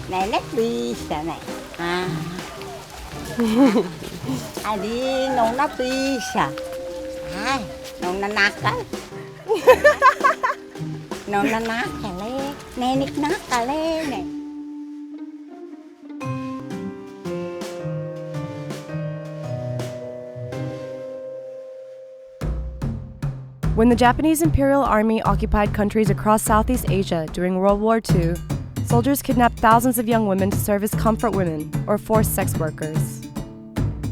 Nenek bisa nek. Adi nona bisa. Nona nakal. Nona nakal nenek nakal nek. When the Japanese Imperial Army occupied countries across Southeast Asia during World War II, soldiers kidnapped thousands of young women to serve as comfort women or forced sex workers.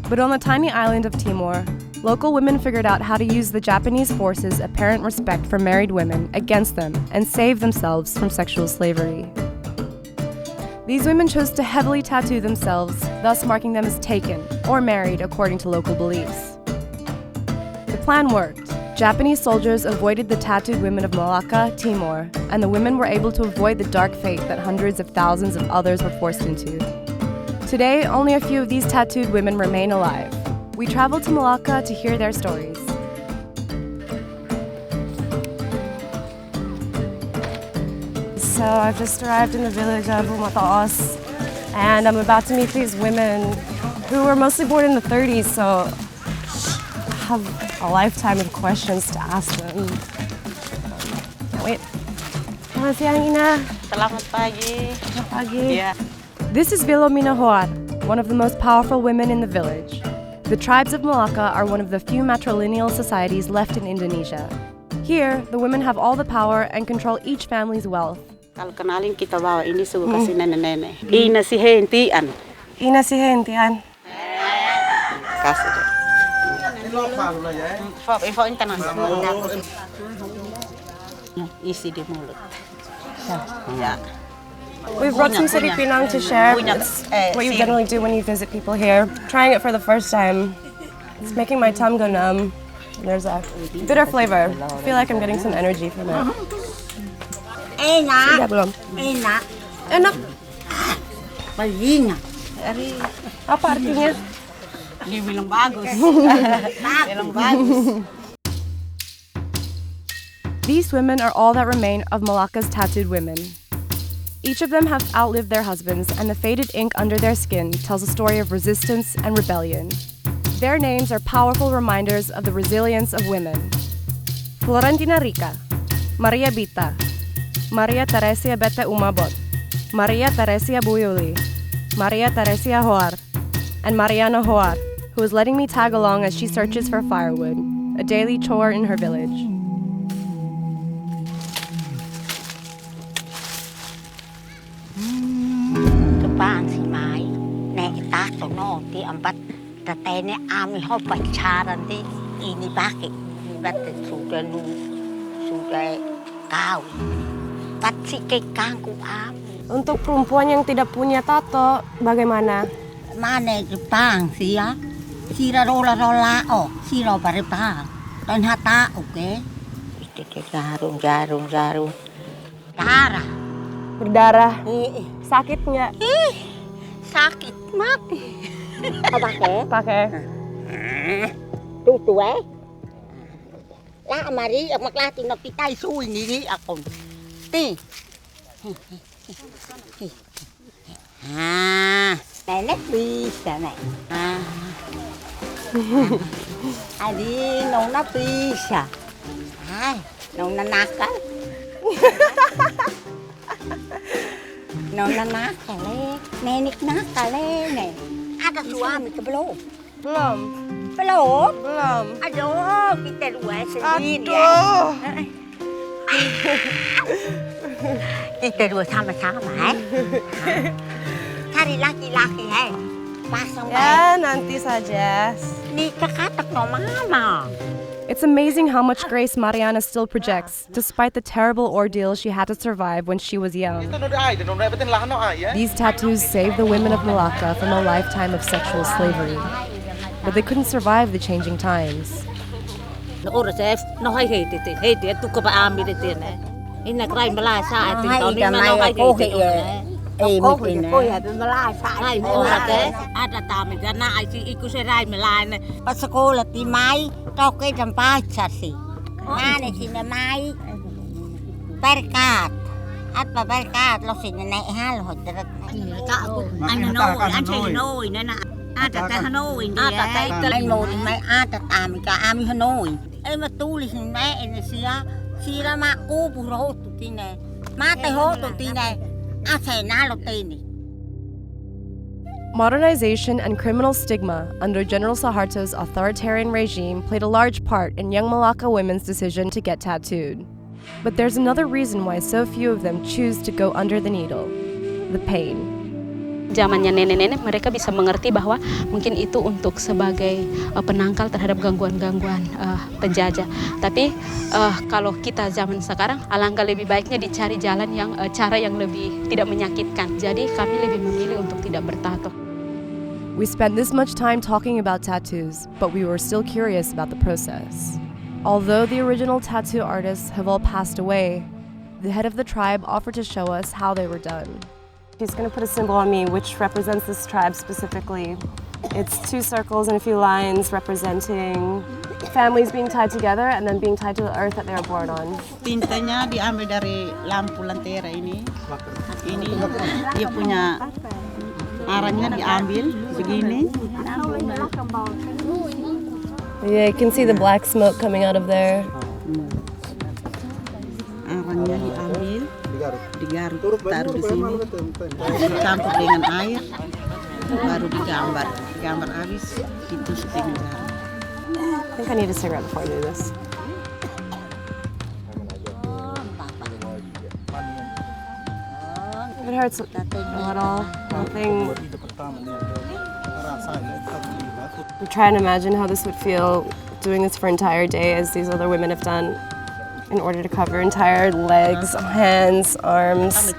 But on the tiny island of Timor, local women figured out how to use the Japanese forces' apparent respect for married women against them and save themselves from sexual slavery. These women chose to heavily tattoo themselves, thus marking them as taken or married according to local beliefs. The plan worked. Japanese soldiers avoided the tattooed women of Malaka, Timor, and the women were able to avoid the dark fate that hundreds of thousands of others were forced into. Today, only a few of these tattooed women remain alive. We traveled to Malaka to hear their stories. So I've just arrived in the village of Umataos, and I'm about to meet these women who were mostly born in the 30s, so I have a lifetime of questions to ask them. Wait. Selamat siang, Ina. Selamat pagi. Selamat pagi. Yeah. This is Vilomina Hoar, one of the most powerful women in the village. The tribes of Malaka are one of the few matrilineal societies left in Indonesia. Here, the women have all the power and control each family's wealth. Kalau kenalin kita bawa ini sebuah kasih nenek-nenek. Ina si hentian. Ina si hentian. Kasih deh. Isi di mulut. Ya. We've brought some Siri Pinang to share. It's what you generally do when you visit people here. Trying it for the first time. It's making my tongue go numb. There's a bitter flavor. I feel like I'm getting some energy from it. Enak. Sudah belum? Enak. Enak. Paginya. Apa artinya? Dia bilang bagus. Bilang bagus. These women are all that remain of Malaka's tattooed women. Each of them have outlived their husbands, and the faded ink under their skin tells a story of resistance and rebellion. Their names are powerful reminders of the resilience of women. Florentina Rica, Maria Bita, Maria Teresia Bete Umabot, Maria Teresia Buyuli, Maria Teresia Hoar, and Mariana Hoar, who is letting me tag along as she searches for firewood, a daily chore in her village. Bang si mai, nek tak tono ti ambat tatene ami ho pacaran ti ini baki, bat sudah kau, bat si kekangku ami. Untuk perempuan yang tidak punya tato, bagaimana? Mana Jepang sih ya? Sira rola oh, sira barepang. Dan hata oke. Jarum. Darah. Berdarah. Sakit nggak? Sakit mati. Pakai. Tuh lah mari maklah tino pitai suy ni akon. Ti. Nenek bisa nek. Adi nona bisa. Nona nakal. Nona nakal nenek nakal nek. Ada suami ke belum? Belum. Aduh, kita dua sendiri ya. Kita dua sama-sama cari laki-laki pasang Ya, nanti saja. Nikah katak no mama. It's amazing how much grace Mariana still projects, despite the terrible ordeal she had to survive when she was young. These tattoos saved the women of Malaka from a lifetime of sexual slavery. But they couldn't survive the changing times. Ada tamu karena ikut serai melayani. Pas sekolah di Mai, kau ke tempat sasi. Mana sih Mai? Perkat. At babalik lo sinanay lo darat. Ano no, anche Hanoi na ata Hanoi hindi ay mo may ata ami Hanoi. Ay matulis ni may siya sila maupuro to tinay. Mate ho to tinay. Asa na lo tinay. Modernization and criminal stigma under General Suharto's authoritarian regime played a large part in young Malaka women's decision to get tattooed. But there's another reason why so few of them choose to go under the needle: the pain. Zamannya nenek-nenek mereka bisa mengerti bahwa mungkin itu untuk sebagai penangkal terhadap gangguan-gangguan penjajah. Tapi kalau kita zaman sekarang, alangkah lebih baiknya dicari jalan yang cara yang lebih tidak menyakitkan. Jadi kami lebih memilih untuk tidak bertato. We spent this much time talking about tattoos, but we were still curious about the process. Although the original tattoo artists have all passed away, the head of the tribe offered to show us how they were done. She's going to put a symbol on me which represents this tribe specifically. It's 2 circles and a few lines representing families being tied together and then being tied to the earth that they were born on. Tintanya diambil dari lampu lentera ini. Ini dia punya arahnya diambil begini. Yeah, you can see the black smoke coming out of there. Arahnya diambil, digaruk, taruh di sini, dicampur dengan air, baru digambar. Gambar habis, ditusuk dengan garam. I think I need a cigarette before I do this. If it hurts a little, nothing. I'm trying to imagine how this would feel doing this for an entire day, as these other women have done, in order to cover entire legs, hands, arms.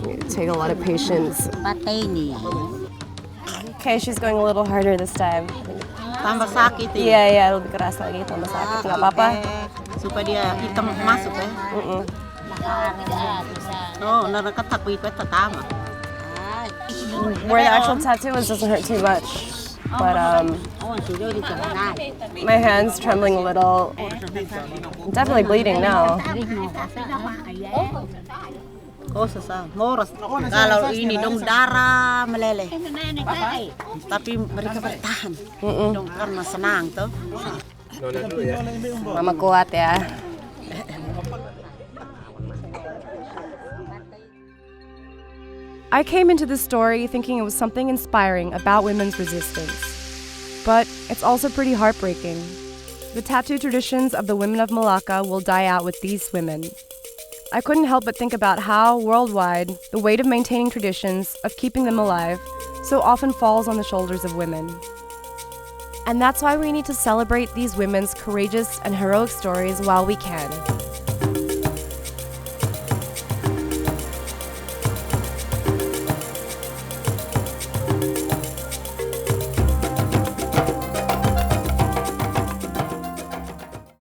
It take a lot of patience. Okay, she's going a little harder this time. Tambah sakit ini. Yeah, lebih keras lagi, tambah sakit. Nggak apa-apa? Supaya dia hitam masuk ya. Oh, narakat takut itu tetama. Where the actual tattoo is doesn't hurt too much, but my hand's trembling a little. I'm definitely bleeding now. Oh, susah. Moros. Kalau ini dong darah meleleh. Tapi mereka bertahan. Dong karena senang tuh. Mama kuat ya. I came into this story thinking it was something inspiring about women's resistance. But it's also pretty heartbreaking. The tattoo traditions of the women of Malaka will die out with these women. I couldn't help but think about how, worldwide, the weight of maintaining traditions, of keeping them alive, so often falls on the shoulders of women. And that's why we need to celebrate these women's courageous and heroic stories while we can.